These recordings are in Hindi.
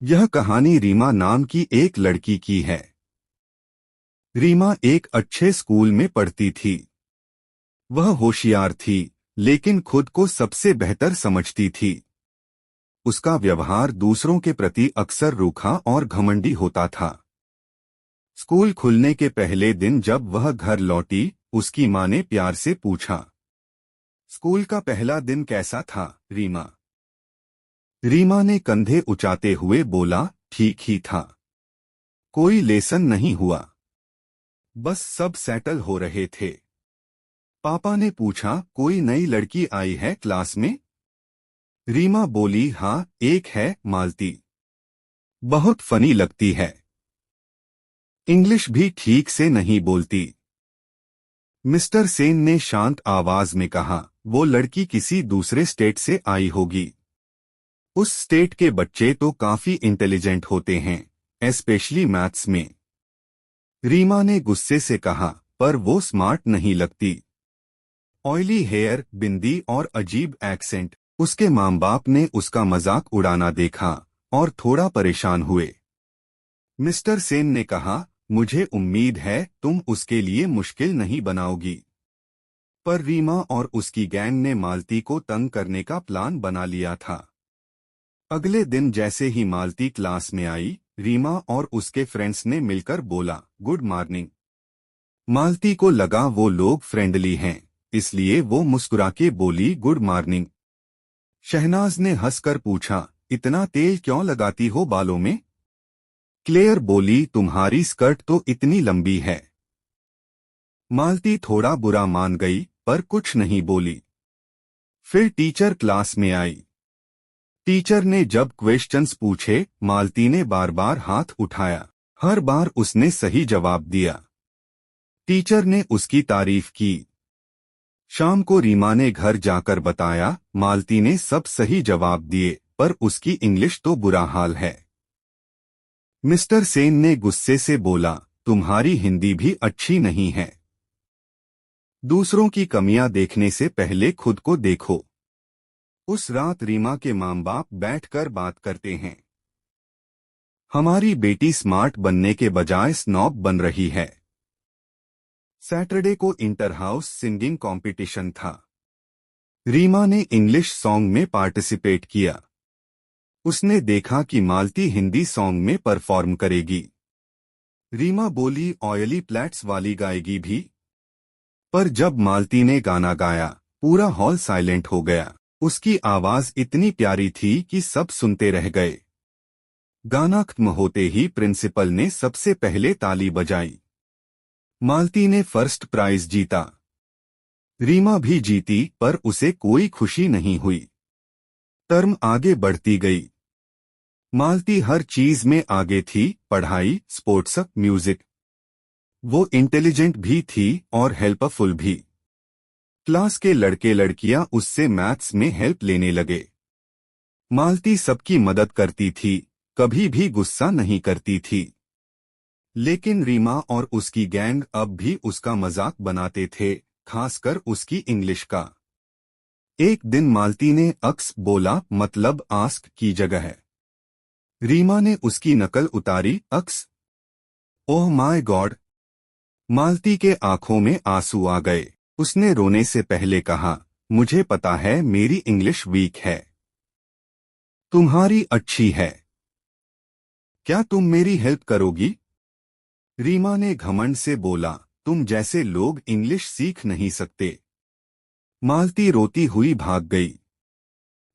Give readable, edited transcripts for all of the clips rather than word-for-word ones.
यह कहानी रीमा नाम की एक लड़की की है। रीमा एक अच्छे स्कूल में पढ़ती थी। वह होशियार थी, लेकिन खुद को सबसे बेहतर समझती थी। उसका व्यवहार दूसरों के प्रति अक्सर रूखा और घमंडी होता था। स्कूल खुलने के पहले दिन जब वह घर लौटी, उसकी माँ ने प्यार से पूछा, स्कूल का पहला दिन कैसा था, रीमा? रीमा ने कंधे उचाते हुए बोला, ठीक ही था। कोई लेसन नहीं हुआ, बस सब सेटल हो रहे थे। पापा ने पूछा, कोई नई लड़की आई है क्लास में? रीमा बोली, हाँ, एक है, मालती। बहुत फनी लगती है। इंग्लिश भी ठीक से नहीं बोलती। मिस्टर सेन ने शांत आवाज में कहा, वो लड़की किसी दूसरे स्टेट से आई होगी। उस स्टेट के बच्चे तो काफी इंटेलिजेंट होते हैं, स्पेशली मैथ्स में। रीमा ने गुस्से से कहा, पर वो स्मार्ट नहीं लगती। ऑयली हेयर, बिंदी और अजीब एक्सेंट। उसके माँ बाप ने उसका मजाक उड़ाना देखा और थोड़ा परेशान हुए। मिस्टर सेन ने कहा, मुझे उम्मीद है तुम उसके लिए मुश्किल नहीं बनाओगी। पर रीमा और उसकी गैंग ने मालती को तंग करने का प्लान बना लिया था। अगले दिन जैसे ही मालती क्लास में आई, रीमा और उसके फ्रेंड्स ने मिलकर बोला, गुड मॉर्निंग। मालती को लगा वो लोग फ्रेंडली हैं, इसलिए वो मुस्कुरा के बोली, गुड मॉर्निंग। शहनाज ने हंसकर पूछा, इतना तेल क्यों लगाती हो बालों में? क्लेयर बोली, तुम्हारी स्कर्ट तो इतनी लंबी है। मालती थोड़ा बुरा मान गई, पर कुछ नहीं बोली। फिर टीचर क्लास में आई। टीचर ने जब क्वेश्चंस पूछे, मालती ने बार बार हाथ उठाया। हर बार उसने सही जवाब दिया। टीचर ने उसकी तारीफ की। शाम को रीमा ने घर जाकर बताया, मालती ने सब सही जवाब दिए, पर उसकी इंग्लिश तो बुरा हाल है। मिस्टर सेन ने गुस्से से बोला, तुम्हारी हिंदी भी अच्छी नहीं है। दूसरों की कमियां देखने से पहले खुद को देखो। उस रात रीमा के माँ बाप बैठकर बात करते हैं। हमारी बेटी स्मार्ट बनने के बजाय स्नॉब बन रही है। सैटरडे को इंटर हाउस सिंगिंग कंपटीशन था। रीमा ने इंग्लिश सॉन्ग में पार्टिसिपेट किया। उसने देखा कि मालती हिंदी सॉन्ग में परफॉर्म करेगी। रीमा बोली, ऑयली प्लैट्स वाली गाएगी भी? पर जब मालती ने गाना गाया, पूरा हॉल साइलेंट हो गया। उसकी आवाज इतनी प्यारी थी कि सब सुनते रह गए। गाना खत्म होते ही प्रिंसिपल ने सबसे पहले ताली बजाई। मालती ने फर्स्ट प्राइज जीता। रीमा भी जीती, पर उसे कोई खुशी नहीं हुई। टर्म आगे बढ़ती गई। मालती हर चीज में आगे थी, पढ़ाई, स्पोर्ट्स, म्यूजिक। वो इंटेलिजेंट भी थी और हेल्पफुल भी। क्लास के लड़के लड़कियां उससे मैथ्स में हेल्प लेने लगे। मालती सबकी मदद करती थी, कभी भी गुस्सा नहीं करती थी। लेकिन रीमा और उसकी गैंग अब भी उसका मजाक बनाते थे, खासकर उसकी इंग्लिश का। एक दिन मालती ने अक्स बोला, मतलब आस्क की जगह है। रीमा ने उसकी नकल उतारी, अक्स। Oh my God! मालती के आंखों में आंसू आ गए। उसने रोने से पहले कहा, मुझे पता है मेरी इंग्लिश वीक है। तुम्हारी अच्छी है। क्या तुम मेरी हेल्प करोगी? रीमा ने घमंड से बोला, तुम जैसे लोग इंग्लिश सीख नहीं सकते। मालती रोती हुई भाग गई।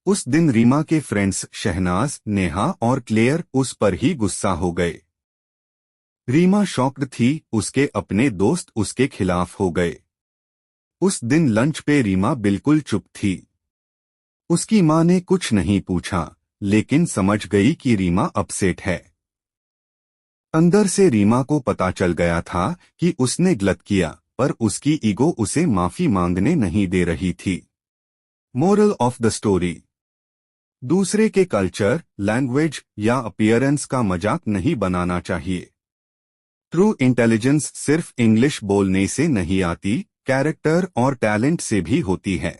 उस दिन रीमा के फ्रेंड्स शहनाज, नेहा और क्लेयर उस पर ही गुस्सा हो गए। रीमा शॉक्ड थी, उसके अपने दोस्त उसके खिलाफ हो गए। उस दिन लंच पे रीमा बिल्कुल चुप थी। उसकी माँ ने कुछ नहीं पूछा, लेकिन समझ गई कि रीमा अपसेट है। अंदर से रीमा को पता चल गया था कि उसने गलत किया, पर उसकी ईगो उसे माफी मांगने नहीं दे रही थी। मोरल ऑफ द स्टोरी: दूसरे के कल्चर, लैंग्वेज या अपीयरेंस का मजाक नहीं बनाना चाहिए। ट्रू इंटेलिजेंस सिर्फ इंग्लिश बोलने से नहीं आती, कैरेक्टर और टैलेंट से भी होती है।